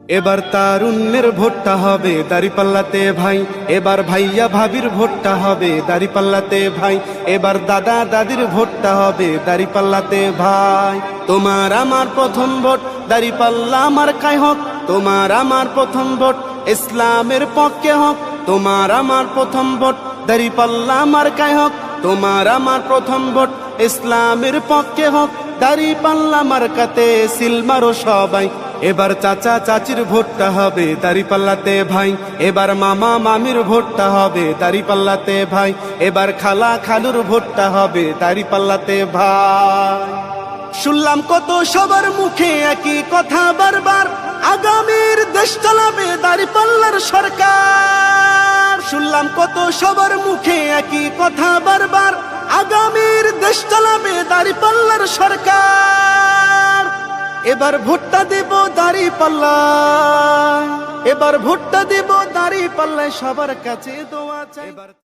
এবার তারুণ্যের ভোটটা হবে দাঁড়িপাল্লাতে ভাই, এবার ভাইয়া ভাবির ভোটটা হবে দাঁড়িপাল্লাতে ভাই, এবার দাদা দাদির ভোটটা হবে দাঁড়িপাল্লাতে ভাই। তোমার আমার প্রথম ভোট দাঁড়িপাল্লা মার্কায় হোক, তোমার আমার প্রথম ভোট ইসলামের পক্ষে হোক, তোমার আমার প্রথম ভোট দাঁড়িপাল্লা মার্কায় হোক, তোমার আমার প্রথম ভোট ইসলামের পক্ষে হোক। দাঁড়িপাল্লা মার্কাতে সিল মারো সবাই, এবার চাচা চাচির ভোটটা হবে দাঁড়িপাল্লাতে ভাই, এবার মামা মামির ভোটটা হবে দাঁড়িপাল্লাতে ভাই, এবার খালা খালুর ভোটটা হবে দাঁড়িপাল্লাতে ভাই। শুনলাম কত সবার মুখে একই কথা বারবার, আগামীর দেশ চালাবে দাঁড়িপাল্লার সরকার। শুনলাম কত সবার মুখে একই কথা বারবার, আগামীর দেশ চালাবে দাঁড়িপাল্লার সরকার। এবার ভোটটা দেব দাঁড়িপাল্লায়, এবার ভোটটা দেব দাঁড়িপাল্লায়, সবার কাছে দোয়া চাই।